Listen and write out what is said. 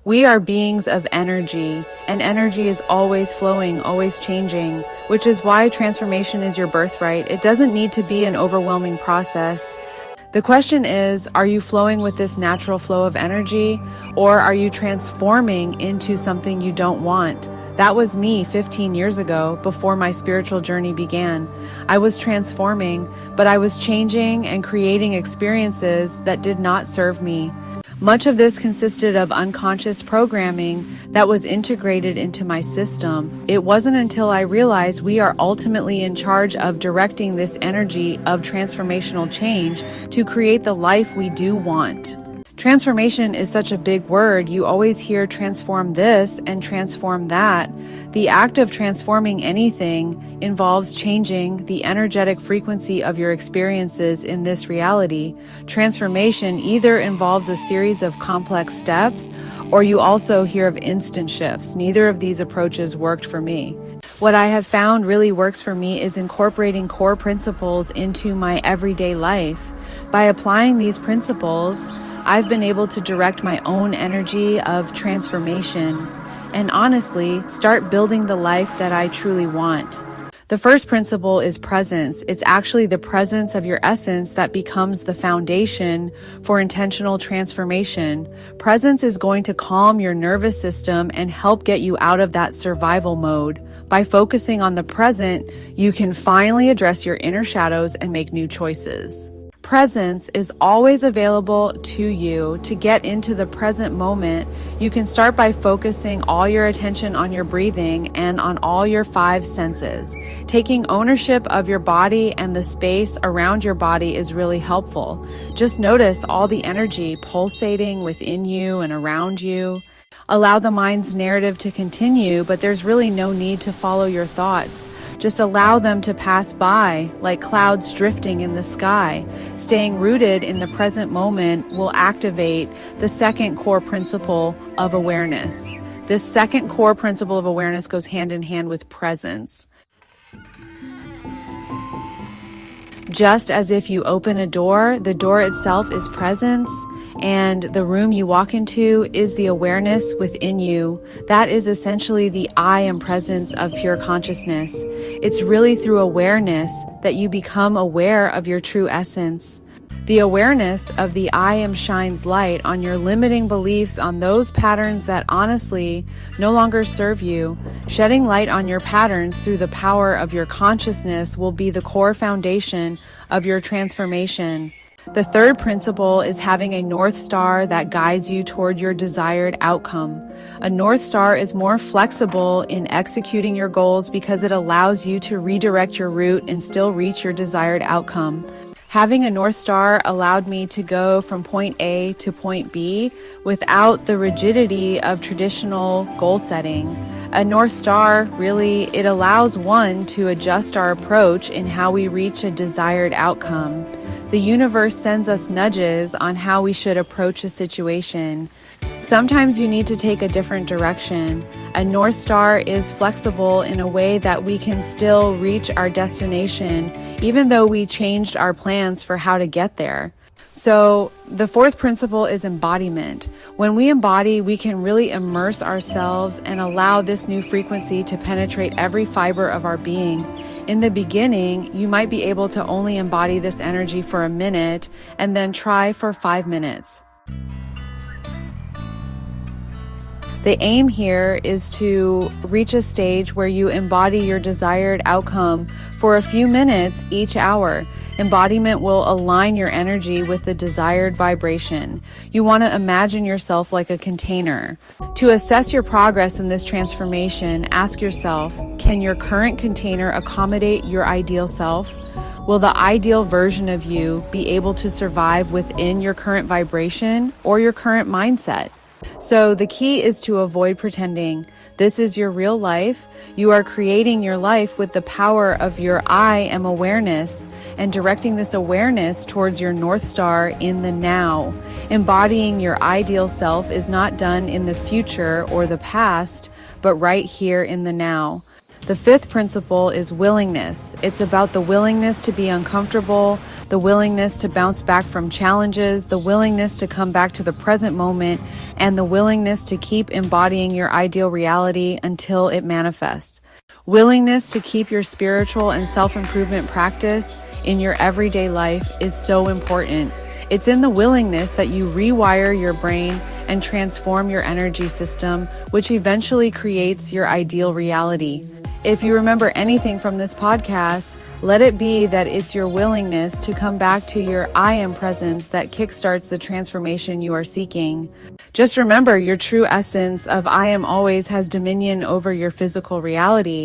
We are beings of energy, and energy is always flowing, always changing, which is why transformation is your birthright. It doesn't need to be an overwhelming process. The question is, are you flowing with this natural flow of energy, or are you transforming into something you don't want? That was me 15 years ago, before my spiritual journey began. I was transforming, but I was changing and creating experiences that did not serve me. Much of this consisted of unconscious programming that was integrated into my system. It wasn't until I realized we are ultimately in charge of directing this energy of transformational change to create the life we do want. Transformation is such a big word. You always hear transform this and transform that. The act of transforming anything involves changing the energetic frequency of your experiences in this reality. Transformation either involves a series of complex steps, or you also hear of instant shifts. Neither of these approaches worked for me. What I have found really works for me is incorporating core principles into my everyday life. By applying these principles, I've been able to direct my own energy of transformation and honestly start building the life that I truly want. The first principle is presence. It's actually the presence of your essence that becomes the foundation for intentional transformation. Presence is going to calm your nervous system and help get you out of that survival mode. By focusing on the present, you can finally address your inner shadows and make new choices. Presence is always available to you. To get into the present moment, you can start by focusing all your attention on your breathing and on all your 5 senses. Taking ownership of your body and the space around your body is really helpful. Just notice all the energy pulsating within you and around you. Allow the mind's narrative to continue, but there's really no need to follow your thoughts. Just allow them to pass by like clouds drifting in the sky. Staying rooted in the present moment will activate the second core principle of awareness. This second core principle of awareness goes hand in hand with presence. Just as if you open a door, the door itself is presence, and the room you walk into is the awareness within you. That is essentially the I am presence of pure consciousness. It's really through awareness that you become aware of your true essence. The awareness of the I am shines light on your limiting beliefs, on those patterns that honestly no longer serve you. Shedding light on your patterns through the power of your consciousness will be the core foundation of your transformation. The third principle is having a North Star that guides you toward your desired outcome. A North Star is more flexible in executing your goals because it allows you to redirect your route and still reach your desired outcome. Having a North Star allowed me to go from point A to point B without the rigidity of traditional goal setting. A North Star it allows one to adjust our approach in how we reach a desired outcome. The universe sends us nudges on how we should approach a situation. Sometimes you need to take a different direction. A North Star is flexible in a way that we can still reach our destination, even though we changed our plans for how to get there. So the fourth principle is embodiment. When we embody, we can really immerse ourselves and allow this new frequency to penetrate every fiber of our being. In the beginning, you might be able to only embody this energy for a minute and then try for 5 minutes. The aim here is to reach a stage where you embody your desired outcome for a few minutes each hour. Embodiment will align your energy with the desired vibration. You want to imagine yourself like a container. To assess your progress in this transformation, ask yourself, can your current container accommodate your ideal self? Will the ideal version of you be able to survive within your current vibration or your current mindset? So the key is to avoid pretending. This is your real life. You are creating your life with the power of your I am awareness and directing this awareness towards your North Star in the now. Embodying your ideal self is not done in the future or the past, but right here in the now. The fifth principle is willingness. It's about the willingness to be uncomfortable, the willingness to bounce back from challenges, the willingness to come back to the present moment, and the willingness to keep embodying your ideal reality until it manifests. Willingness to keep your spiritual and self-improvement practice in your everyday life is so important. It's in the willingness that you rewire your brain and transform your energy system, which eventually creates your ideal reality. If you remember anything from this podcast, let it be that it's your willingness to come back to your I am presence that kickstarts the transformation you are seeking. Just remember, your true essence of I am always has dominion over your physical reality.